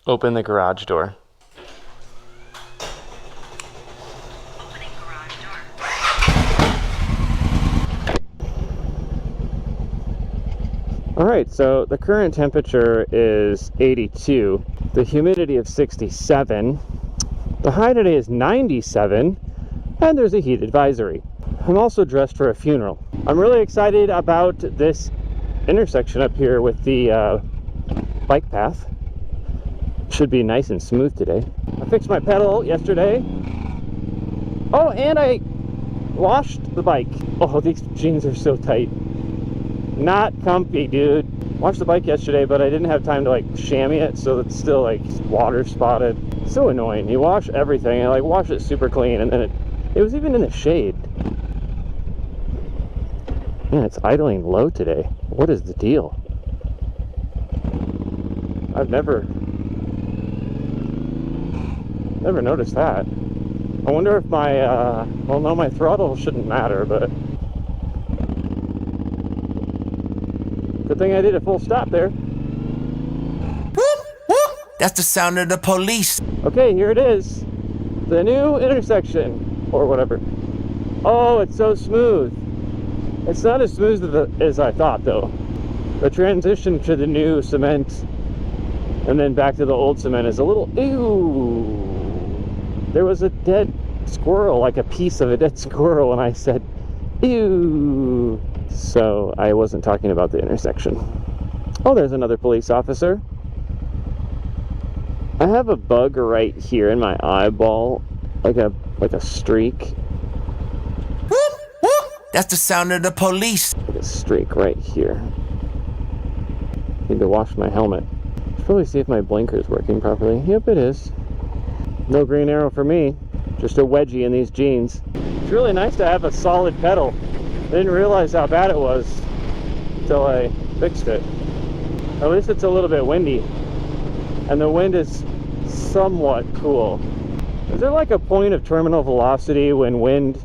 Open the garage door. Opening garage door. All right, so the current temperature is 82, the humidity of 67, the high today is 97, and there's a heat advisory. I'm also dressed for a funeral. I'm really excited about this intersection up here with the bike path. Should be nice and smooth today. I fixed my pedal yesterday. Oh, and I washed the bike. Oh, these jeans are so tight. Not comfy, dude. Washed the bike yesterday, but I didn't have time to like chamois it, so it's still like water spotted. So annoying. You wash everything and like wash it super clean, and then it was even in the shade. Man, it's idling low today. What is the deal? I've never noticed that. I wonder if my, well, no, my throttle shouldn't matter, but good thing I did a full stop there. That's the sound of the police. Okay, here it is. The new intersection, or whatever. Oh, it's so smooth. It's not as smooth as I thought, though. The transition to the new cement and then back to the old cement is a little, ew. There was a dead squirrel, like a piece of a dead squirrel, and I said, ew. So I wasn't talking about the intersection. Oh, there's another police officer. I have a bug right here in my eyeball, like a streak. That's the sound of the police. Like a streak right here. Need to wash my helmet. Should probably see if my blinker's working properly. Yep, it is. No green arrow for me. Just a wedgie in these jeans. It's really nice to have a solid pedal. I didn't realize how bad it was until I fixed it. At least it's a little bit windy. And the wind is somewhat cool. Is there like a point of terminal velocity when wind,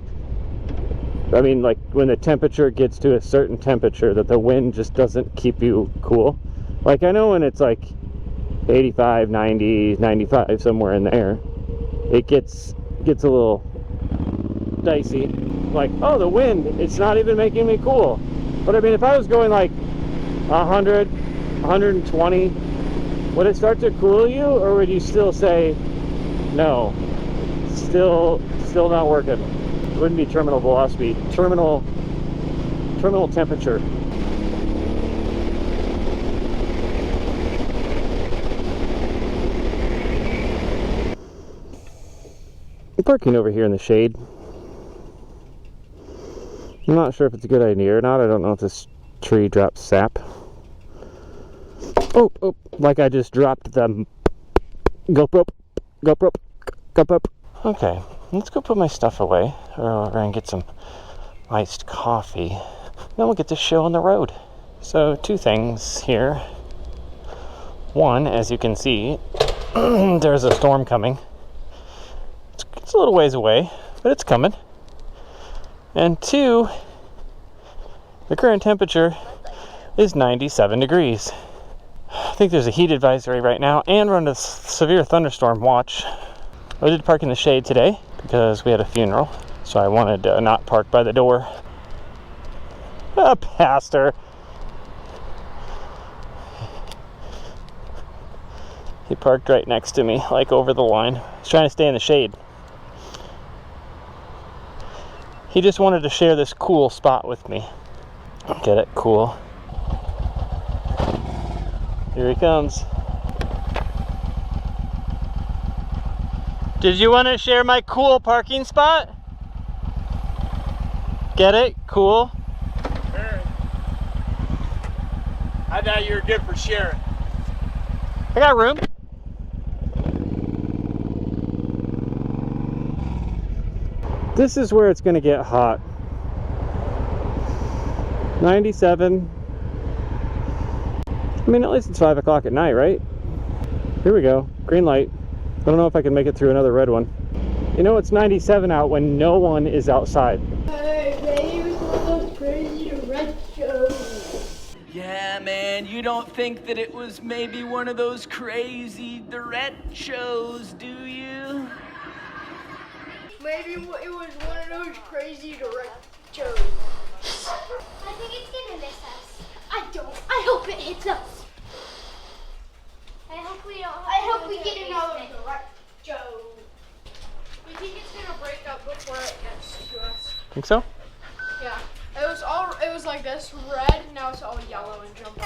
I mean like when the temperature gets to a certain temperature that the wind just doesn't keep you cool? Like I know when it's like 85, 90, 95, somewhere in there, it gets a little dicey. Like, oh, the wind, it's not even making me cool. But I mean, if I was going like 100, 120, would it start to cool you, or would you still say, no, still not working? It wouldn't be terminal velocity, terminal temperature. I'm parking over here in the shade. I'm not sure if it's a good idea or not. I don't know if this tree drops sap. Oh, like I just dropped the GoPro. Okay, let's go put my stuff away. We're gonna get some iced coffee. Then we'll get this show on the road. So, two things here. One, as you can see, there's a storm coming. It's a little ways away, but it's coming. And two, the current temperature is 97 degrees. I think there's a heat advisory right now, and we're under severe thunderstorm watch. I did park in the shade today because we had a funeral, so I wanted to not park by the door. A pastor. He parked right next to me, like over the line. He's trying to stay in the shade. He just wanted to share this cool spot with me. Get it? Cool. Here he comes. Did you want to share my cool parking spot? Get it? Cool. Sure. I thought you were good for sharing. I got room. This is where it's going to get hot. 97. I mean, at least it's 5 o'clock at night, right? Here we go. Green light. I don't know if I can make it through another red one. You know, it's 97 out when no one is outside. Hey, maybe it was one of those crazy red shows. Yeah, man, you don't think that it was maybe one of those crazy Durette shows, do you? Maybe it was one of those crazy direct shows. I think it's gonna miss us. I don't. I hope it hits us. I hope we don't. I hope we get another direct show. You think it's gonna break up before it gets to us? Think so? Yeah. It was like this red, now it's all yellow and jumping.